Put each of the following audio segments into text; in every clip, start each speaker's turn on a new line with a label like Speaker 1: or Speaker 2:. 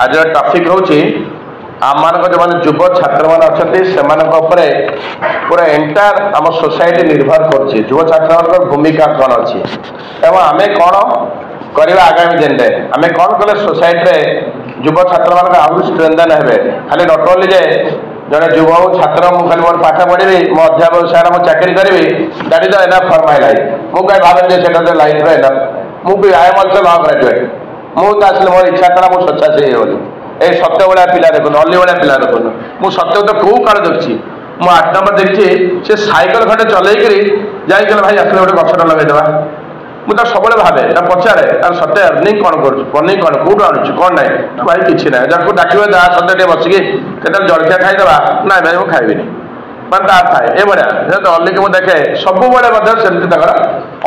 Speaker 1: आज टॉपिक होची आम मान जो युव छात्र मान अच्छा पूरा एंटायर आम सोसाइटी निर्भर कर युव छात्र भूमिका कौन अच्छी एवं आम कौन करवा आगामी दिन में आम कौन कले सोसाइटी युव छात्र मान आहुरी स्ट्रेंथन हे खाली नट ओनली जे जड़े युव छात्र मुझे खाली मोर पाठ पढ़ी मो अध्यापक सारा मुझे चाकरी करी that is enough for my life मुझे भावे से लाइफ एनफ मुझे I am also law graduate मुझे आसले मोर इच्छा था मुझे स्वच्छासी होली ए सत्य भाया पिला देखुन अली भाया पिला देखुन मुझे सत्य तो कौ काल देखी मु 8 नंबर देखी से साइकेल खंडे चलैकरी जाइए भाई आसले गोटे गछटा लगेदेवा मुझे सब भावे पचारे सत्य अर्निंग कौन करनी कौन कौटू आणुच कौन ना भाई किसी ना जब डाक सत्य बसिकी केते जलखिया खाईदे ना भाई मुझे खाइबी मैं तार थाए ये भाया अली को देखे सब सेमती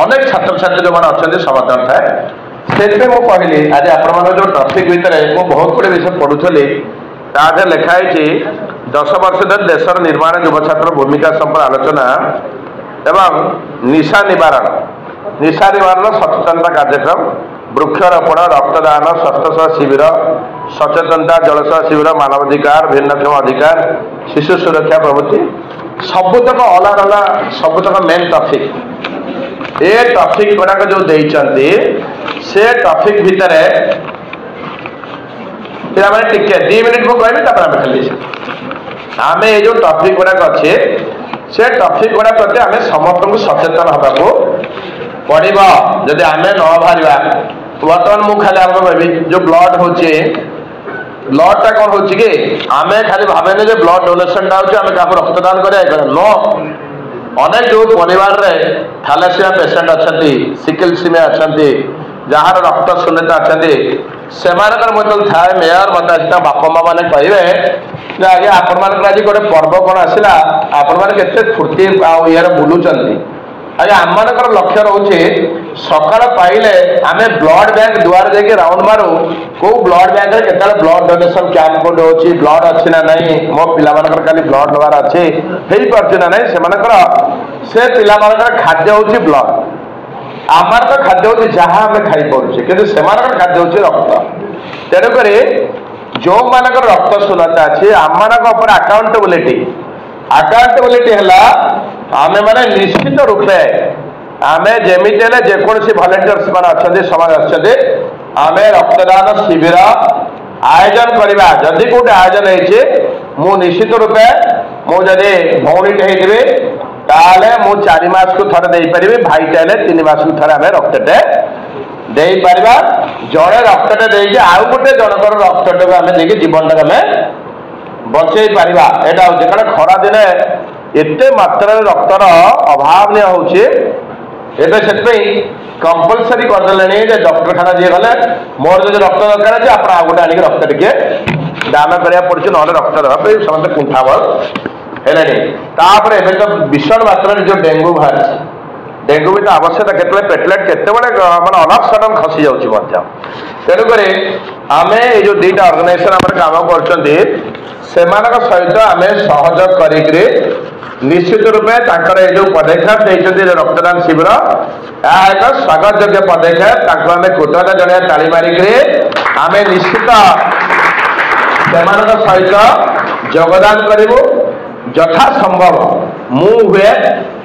Speaker 1: अनेक छात्र छात्री जो मैंने अच्छा समाधान थाए से कहली आज आपण जो टॉपिक भितर मुझे बहुत गुड़े विषय पढ़ुली ताधे लिखाई 10 वर्ष धरी देशर निर्माण युव छात्र भूमिका संपर्क आलोचना एवं निशा निवारण सचेतनता कार्यक्रम वृक्षरोपण रक्तदान स्वास्थ्य शिविर सचेतनता जलसेवा शिविर मानवाधिकार भिन्नक्षम अधिकार शिशु सुरक्षा प्रभृति सबुतक अलग अलग सबुतक मेन टॉपिक ए टॉपिक गुड़ाक जो देइचंती से टॉपिक भितर पे टिके 2 मिनिट मुझे कहबी खाली आम ये जो टॉपिक गुड़ाक अच्छे से टॉपिक गुड़ा प्रति आम समस्त को सचेतन होगा पड़ो जदि आम न बाहर बर्तमान मुझे खाली आम कहबी जो ब्लड हो ब्लडटा कौन हो आम खाली भावे जो ब्लड डोनेशन आम क्या रक्तदान कर नो अनेक जो परिवार में थैलेसिया पेसेंट अच्छा सिकिलसीमिया अच्छा जार रक्त शून्यता अच्छा से थाए मेयर मत बापा माँ मैंने कहे आज्ञा आपण मान आज गोटे पर्व कौन आसला आपण मैंने फुर्ती ये बुलूं आज्ञा आम मान लक्ष्य रोचे सकाल पाइले आम ब्लड बैंक दुआर जाकि राउंड मारू कौ ब्लड बैंक में केत ब्लड डोनेशन कैंप कोड होची ब्लड अच्छी ना नहीं मो पिला खाली ब्लड दबार अच्छे हो पार्टी ना नहीं से पिला खाद्य होची ब्लड आमार तो खाद्य होची जहाँ आम खाई पारे कि खाद्य होची रक्त तेणुक जो मानक रक्त शून्यता अच्छी आम मान अकाउंटेबिलिटी है आम मैंने निश्चित रूपे आम जमी जेकोसी भलेंटियर्स मान अच्छा समाज अच्छे आम रक्तदान शिविर आयोजन करवा जदि कौटे आयोजन हो निश्चित रूपे मुझे भौणीटे होती ताले मु 4 मास को थरे दे पारि भाईटे 3 मास को थरे आम रक्तटे दे पार जड़े रक्तटे दे आउ गोटे जनकर रक्तटे आम देखिए जीवन टाक आम बचे पार यहाँ हूँ कारण खरा दिन एत मात्रा रक्तर अभाव नहीं होबे से कंपलसरी करदे डॉक्टरखाना जी गले मोर जो रक्त दरकार अच्छे आप गोटे आनिक रक्त टे दान करा पड़े ना रक्त देवाई समस्त कुंठाबल है तो भीषण मात्रा जो डेंगू बाहर डेंगू भी तो आवश्यकता केतले पेटलेट केते माने अनाप सडन खसी जाऊँगी तेणुक आम ये जो 2टा ऑर्गेनाइजेशन आम कम कर सहित आम सहयोग कर निश्चित रूपे ये जो पदक्षेप देते रक्तदान शिविर यह एक स्वागत योग्य पदक्षेप आम कृतज्ञता जन ताली मारिक आम निश्चित सहित योगदान करूँ यथा संभव मु हुए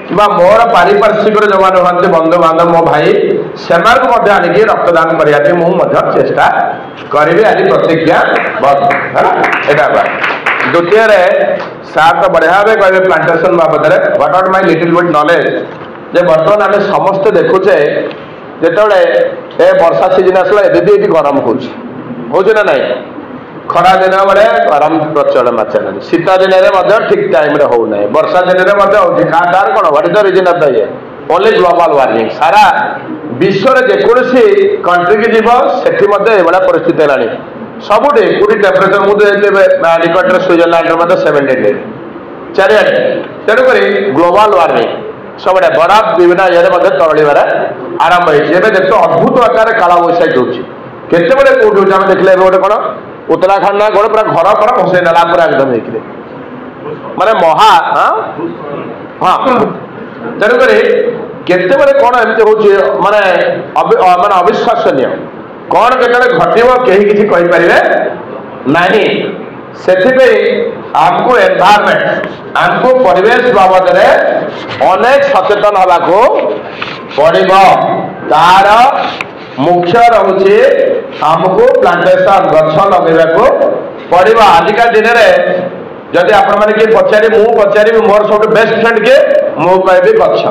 Speaker 1: कि मोर पारिपार्श्विक जो मैंने हमें बंधु बांधव मो भाई से आनिक रक्तदान करने मुझे चेष्टा करी आज प्रतिज्ञा है द्वितीय सार तो बढ़िया भाव कहे प्लांटेशन बाबद what are my little bit knowledge जे बर्तमान आम समस्ते देखुचे जिते ए वर्षा सीजन आसला एबी ये गरम हो ना खरा दिन बेले गरम प्रचल मात्रा शीत दिन में ठीक टाइम होना वर्षा दिन में तार कौन what is the reason of the ये ओनली ग्लोबल वार्मिंग सारा विश्व में जेकोसी कंट्री की जीव से परिस्थिति है सबुठे कोटी टेम्परेचर मुझे निकट स्विट्जरलैंड 70 चारिड़े तेणुक ग्लोबल वार्मिंग सब बराफ विभिन्न ये तरड़बार आरंभ हो देख अद्भुत आकार काला बैशाखी होते कौट आम देखले गोटे कौन उत्तराखंड ना गोटे पूरा घर पर भसई ना पूरा एकदम माने महा हाँ तेणुक केते कौन एमती हो माने अविश्वसनीय कौन के घटव कहीं किसी कहींपारे नहीं से आमको एनवायरमेंट आमको परिवेश बाबद अनेक सचेतन हवा को पड़ो तार मुख्य रोचे आमको प्लांटेशन गछ लगे पड़ो आजिका दिन में जदि आपण मैंने किए पचारि मोर सब बेस्ट फ्रेंड किए मु कह गछ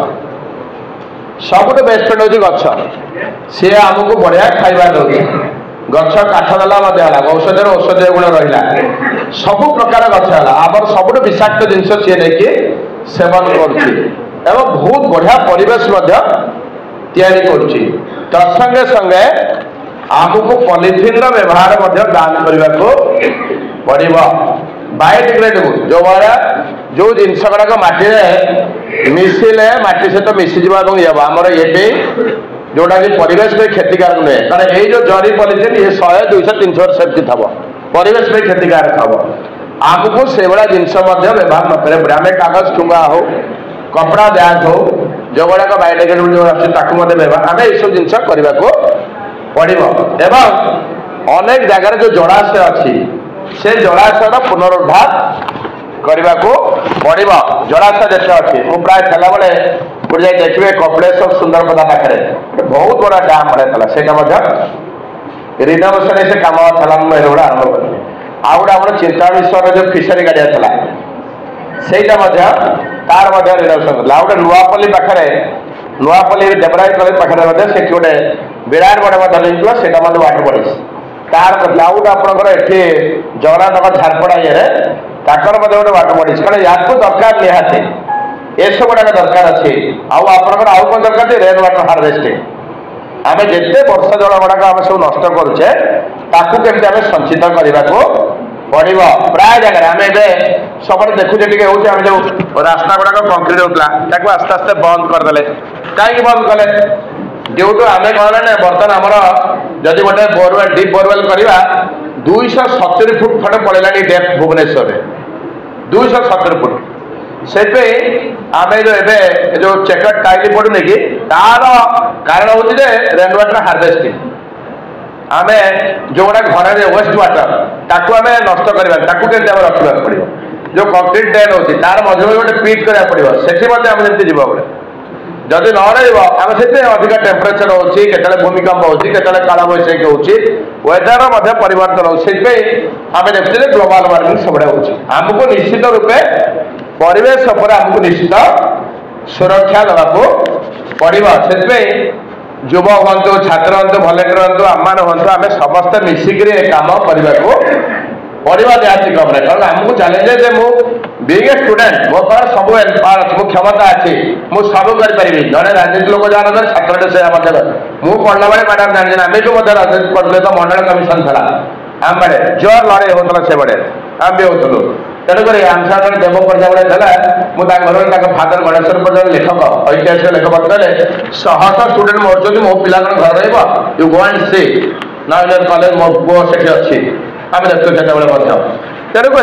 Speaker 1: सब बेस्ट फ्रेंड हूँ गछ सी आमको बढ़िया खाଇବା दौर गछ काठ देला औषध औषधीय गुण रहा सब प्रकार गछ है आम सब विषाक्त जिनस सी नहीं सेवन कर बहुत बढ़िया परिवेश तत्संगे संगे आमको पॉलिथिन व्यवहार दान करने को पड़ो बायोडिग्रेडेबल जो भाया जो जिनस गुड़ाक मटी मिसिले मटी सहित मिसीज आमर ये जोटा कि परिवेश में क्षतिकारक नुहे कारण ये जो जरी पॉलिथिन ये 100 200 300 वर्ष सेफ्टी थब परिवेश में क्षतिकारक हम आमको से भाया जिनस व्यवहार न करें पड़े आम कागज ठुंगा हो कपड़ा बैग हो जो गुड़ाक बायोडिग्रेडेबल जो आसो व्यवहार आम ये सब जिन करने को पड़ो एवं अनेक जगार जो जलाशय अच्छी से जलाशय पुनरुद्धार करने को पड़ो जलाशय जिते अच्छी मुझे प्राय थला बेले गोटे देखिए कपिलेश्वर सुंदरपदा पाखे बहुत बड़ा डैम बड़ा से रिनोवेशन से कम था मुझे गुड़ा आरंभ करी आउ गोटे आम चिंताविश्वर जो फिशरी गाड़िया था सहीटा तार रिनोवेशन कर गोटे नुआपल्ली पाखे नुआपल्ली देवराई कलेज पाखे से गोटे विराट बड़े लिंक से वाटर पड़ी तार कर आउ गोटे आपंकर ये जगन्नाथ झारपड़ा ये गोटे वाटर पड़ी कारण या दरकार निहाती ये सब गुड़ाक दरकार अच्छी आपर आउ कौन दरकार रेन वाटर हार्वेस्टिंग आम जिते वर्षा जल गुड़ाक आम सब नष्ट करुचे केमती आम संचित करने को पड़ो प्राय जगह आम सब देखुचे टे आम जो रास्ता गुड़ाक कंक्रीट होता आस्ते आस्ते बंद करदे कहीं बंद कले जो आम कौन ना बर्तमान आमर जदि गोटे बोरवेल डीप बोरवेल करवा 270 फुट खंडे पड़ेगा डेप्थ भुवनेश्वर 270 फुट से आम जो एवं जो चेकर टाइल पड़ूनी कि तार कारण हूँ रेन वाटर हार्वेस्टिंग आम जो गुड़ा घर वेस्ट वाटर ताकू आम नष्ट करवा केमती आम रखा पड़ो जो कंक्रीट ड्रेन होती तार मझे गोटे पिट करा पड़ो से आम जमी जीव बोले जदि न रहा से अधिक टेम्परेचर होते भूमिकंप होते काल बैशाखी होदर परिवर्तन होते आम देखते ग्लोबल वार्मिंग सब आमको निश्चित रूपे परिवेश आमको निश्चित सुरक्षा देवाक पड़ो से युवा हूँ छात्र हूँ भलेंटियर हूँ आम हूँ आम समस्ते मिसिक कम करने को पढ़ा निहाती कम ना कारण आमको चैलेंज है बीइंग ए स्टूडेंट मो पास सब मो क्षमता अच्छी मुझे सब करी जड़े राजनीति लोक जान छात्र से मुझे पढ़ला बेले मैडम जानी आम जो राजनीति पढ़े तो मंडल कमिशन था आम बड़े जोर लड़ाई होता से बड़े आम भी होलु तेणुक आंसर देव प्रजा बड़े मुझे फादर गणेश्वर प्रजा लेखक ऐतिहासिक लेखक कहते 100 स्टूडेंट मरुँच मो पिला घर रु गो एंड सी ना कलेज मो पुओ से अच्छी आम देखते से तेणुक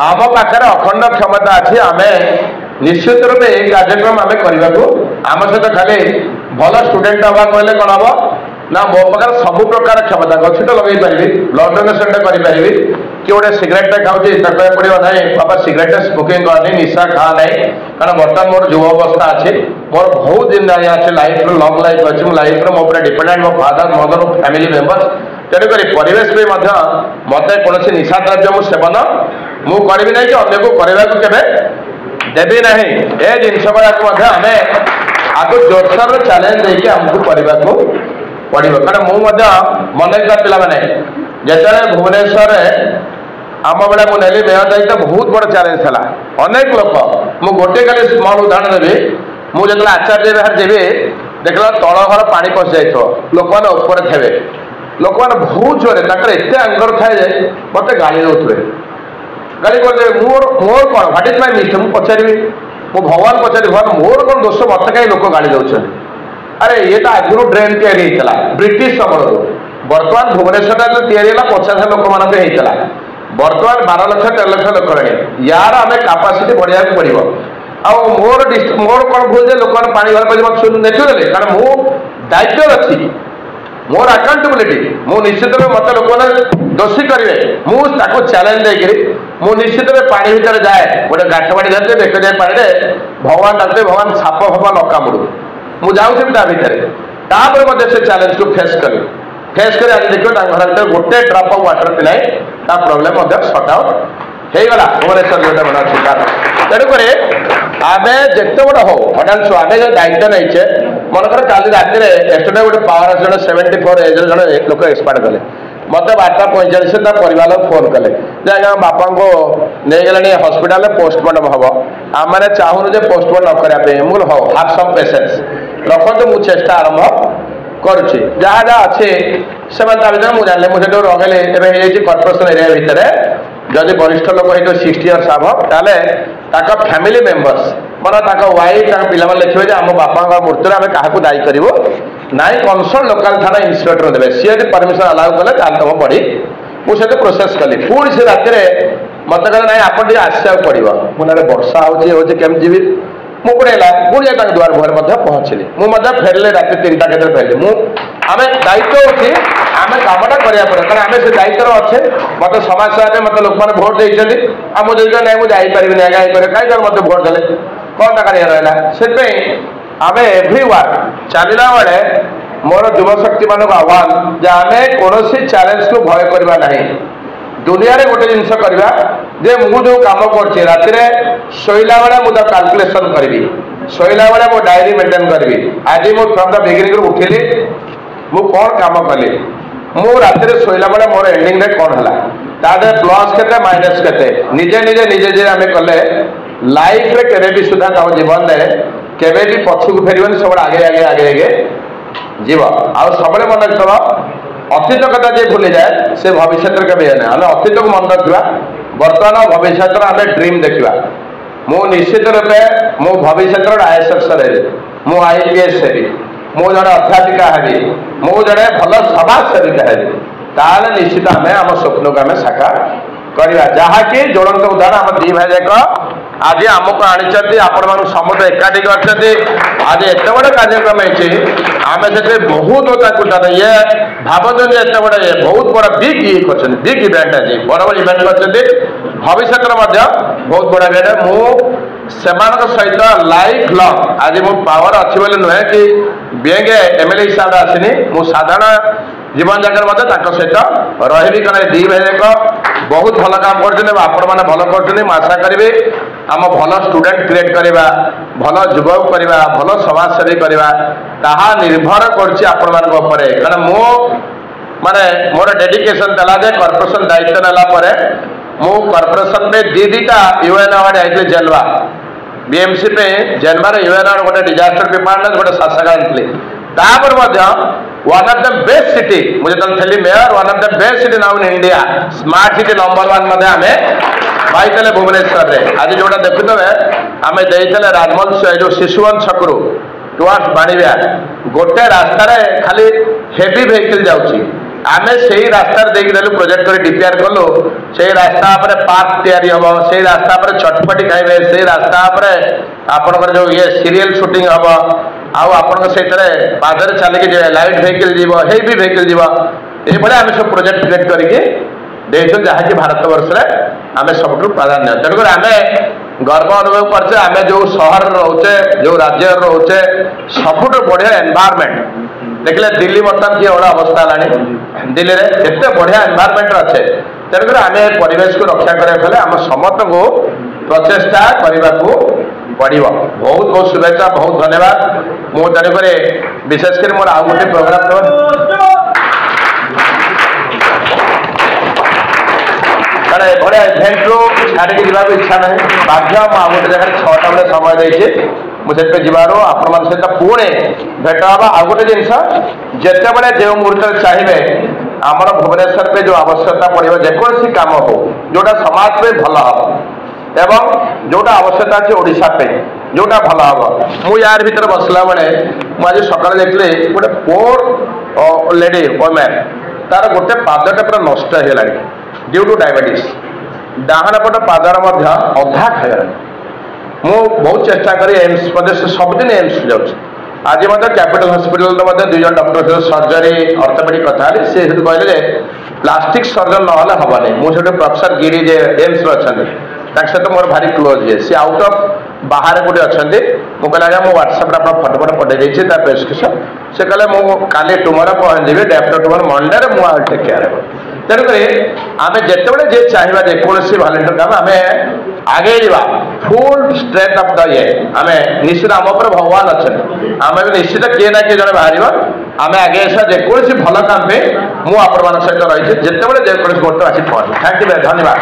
Speaker 1: आम पाखे अखंड क्षमता अच्छी आम निश्चित रूप ये कार्यक्रम आम करने को आम सहित खाली भल स्टूडेंट हवा कहले कौन हम ना मो पाखे सब प्रकार क्षमता गछि तो लगे पारि ब्लड डोनेशन करी कि गोटे सिगरेट खाऊँगी कह पड़ो ना बाबा सिगरेट स्मोकिंग करनी निशा खा ना कारण बर्तमान मोर युव अवस्था अच्छी मोर बहुत दिन अच्छे लाइफ लंग लाइफ अच्छी लाइफ मो डिपेंडेंट मो फादर मदर फैमिली मेंबर्स तेणुक परिवेश भी मत कौन निशा द्रव्य मुझे सेवन मुझे ना कि अन्य को करने को केवे देवी ना ए जिनस गुड़ाक आम आगे जोरसोर चैलेंज देके आमको करने को पड़ो कारण मुझे मन पिला मैंने जिते भुवनेश्वर आम बेले मुझे मेयर दायित्व बहुत बड़ चैलेंज था अनेक लोक मु गोटे खाली स्मल उदाहरण देवी मुझे आचार्य बाहर देवी देखला तल घर पा पशि जाइए लोक मैंने ऊपर थे लोक मैंने बहुत जोरे एत आंगर थाए मत गाड़ी दौरे गाड़ी करदे मोर कौन ह्वाट इज माय मिस्टेक मुझे पचारि मु भगवान पचारि भगवान मोर कौन दोष मत कहीं लोक गाड़ी दौरान अरे ये तो आगुरी ड्रेन या ब्रिटिश समय बर्तमान भुवनेश्वर या 50 लोक मान बर्तमान 12 लाख 13 लाख लोक रहे यार आम कैपेसिटी बढ़िया पड़ो मोर कौन भूल लोक मैंने पानी घर पर देखिए कारण मु दायित्व अच्छी मोर अकाउंटेबिलिटी मु निश्चित भाव मत लोक दोषी करेंगे मुझे चैलेंज देकर मु निश्चित भाव पानी भितर जाए गोटे गाठ बाड़ी धरते बेक जाए पानी भगवान डाकते भगवान साप फपा न कामुड़ू मुझे जाऊँ ता भितर से चैलेंज को फेस कर आज देखिए घर भर गोटे ड्रप ऑफ वाटर पी ना प्रोब्लेम सॉर्ट आउट होगा भुवनेश्वर जो बड़ा शिकार तेणुक आम जिते बड़ हो हठात आम जो दायित्व नहीं मनकर काली राति एस्टोडे गोटे पावर जन 74 एज जन लोक एक्सपायर कले मत 12:45 परिवार फोन कले आज्ञा बापा को नहीं गले हस्पिटाल पोस्टमार्टम हम आम मैंने चाहूँ पोस्टमार्टम न करने मुझे हाँ हाफ सम पेसेंस रखते मुझे चेष्टा आरंभ करुच्ची जहाँ जहाँ अच्छे से मुझे जानी मुझे रगेली कॉर्पोरेशन एरिया भितर जदि वरिष्ठ लोक हो 60 इयर्स आभ ताले फैमिली मेंबर्स मतलब वाइफ पिला लिखे आम बापा मृत्यु आम क्या दायी करूँ नाई कनसर्न लोकाल थाना इन्स्पेक्टर देवे सी यदि परमिशन अलाउ कले तुम बढ़ी मुझे प्रोसेस कली पुणी से राति मत कहले ना आप आसा पड़ो मुझे वर्षा हो केमी जी मुझे पुणी जाए दुआर मुहर पहुँचली मुझे फेरले राति 3टा केते फेरली आम दायित्व होती आम कमटा करा पड़े कारण आम से दायित्व अच्छे मत समाज सेवा मत लोक मैंने भोट देते मुझे ना मुझे जापारि कहीं मत भोट देले कौन टा कर रहा से आम एव्री वन चलला बेले मोर युवशक्ति मान आह्वान जे आम कौन चैलेंज को भय करवा ना दुनिया रे गोटे जिनस करवा जे मु जो काम कर राति शोला बेले मुझे कैलकुलेशन करी शोला बेले मो डायरी मेंटेन करी आज मु फ्रम द बिगिनिंग उठिली मु कौन काम कली मु राति शोला बेले मोर एंडिंग रे कौन है तादे प्लस के माइनस के निजे निजे निजे जे आम कले लाइफ रे केबे भी सुधा तम जीवन में केबे भी पछुक फेरबनी सब आगे आगे आगे आगे जीव आउ सब मन रखा अतीत कथा जी भूली जाए से भविष्य केवे ना आम अतीत को मन रखा बर्तमान भविष्य आम ड्रीम देखा मु निश्चित रूपे मो भविष्य IAS अफसर मु IPS हेबी मु जड़े अध्यापिका हेबी मु जड़े भल समाज सेविका हेबी ताल निश्चित आम आम स्वप्न को आम साकार करवा जहाँकि ज्वलंत उदाहरण आम दी भाई जाक आज आमको आनी आपण मान समस्त एकाठी कर आज एत बड़ कार्यक्रम आम से बहुत ये भावुन एत बड़े बहुत बड़ा बिग इवेंट आज बड़ बड़ इवेंट कर भविष्य बहुत बड़ा इवेंट मुझे सहित लाइफ लंग आज मो पावर अच्छी बोले नुहे कि बेंगे MLA हिसाब से आसनी मु साधारण जीवन जाकर सहित रही कारण दी भाई जाक बहुत भल काम कर भल कर आशा करी आम भल स्टूडेंट क्रिएट करवा भल युवक करवा भल समाजसेवी करवा ताहा निर्भर कर कारण मो माने मोर डेडिकेशन देला जे कॉर्पोरेशन दायित्व नेला मु कॉर्पोरेशन में दीटा UN अवार्ड आई जेलवा BMC पे जेलवा UN अवार्ड गोटे डिजास्टर प्रिपेयरनेस गोटे शासक आनी तापर one of the best city मुझे थी mayor one of the best city now in India smart city number 1 आम पाई भुवनेश्वर में आज जोटा देखुवे आम देते राजमहल जो शिशुवन छकरू टुवर्ड्स बाणीबिया गोटे रास्तार खाली हेवी वेहिकल जाऊँगी आम से रास्तार देलु प्रोजेक्ट कर DPR कलु से रास्ता पर पार्क हम से रास्ता पर चटपटी खाइबे से रास्ता पर आपनकर जो ये सीरियल शूटिंग हम आपण से पादर चलिए लाइट वेहिकल जीव हेवी वेहिकल जीव ये आम सब प्रोजेक्ट क्रिएट करके देखो जहाँकि भारत वर्ष में आम सब प्राधान्य तेणुक आम गर्व अनुभव करचे आम जो सहर रोचे जो राज्य रोचे सबुठ बढ़िया एनवायरनमेंट देखले दिल्ली बर्तमान किए बड़ा अवस्था है दिल्ली में एत बढ़िया एनवायरनमेंट अच्छे तेणुक आम परिवेश को रक्षा करने आम समस्त को प्रचेषा करने को पड़ो बहुत बहुत शुभेच्छा बहुत धन्यवाद मु तेणुक विशेषकर मोर आउ गोटे प्रोग्राम बढ़िया इभेंट रू छाड़ी जावा इच्छा ना बाध्य आउ गोटे जगह 6टा बेले समय देती मुझे जबार आपण मान सहित पुणे भेट हाँ आउ गोटे जिनस जिते बड़े जो मुहूर्त चाहिए आमर भुवनेश्वर पे जो आवश्यकता पड़ो जेकोसी काम हो जोटा समाज में भल हम एवं जोटा आवश्यकता अच्छे ओडिशा पे जोटा भल हम मु यार भीतर बसला बेले मुझे सकाल देखली गोटे पोर लेडी वोमेन तार गोटे पादटा पूरा नष्ट होगा ड्यू टू डायबिटीज डाहाण पट पादर अधा खाइबार मु बहुत चेष्टा करी एम्स प्रदेश सबदिन एम्स जाऊँ आज कैपिटल हॉस्पिटल दुई जन डॉक्टर सहित सर्जरी ऑर्थोपेडिक कथा सी कहले प्लास्टिक सर्जन ना हेनी मुझे प्रोफेसर गिरी जे एम्स अच्छा सहित मोर भारी क्लोज है सी आउट ऑफ बाहर गोटे अच्छा मुझे आज्ञा मुझे व्हाट्सएप आप फटो फटो पठे देती प्रेसक्रिप्शन से कहले मुझे टुमरो पहुँची डे आफ्टर टुमरो मंडे मुझे टेक केयर हे तेणुक आम जिते जे चाहिए जेकोसी वॉलंटियर काम आम आगे जा फुल स्ट्रेंथ ऑफ द ये आम निश्चित आम पर भगवान अच्छा आम भी निश्चित किए ना किए जन बाहर आम आगे जेकोसी भल काम मुझे सहित रही जिते जेकोसी गोटे आसी पहुँच थैंक यू धन्यवाद।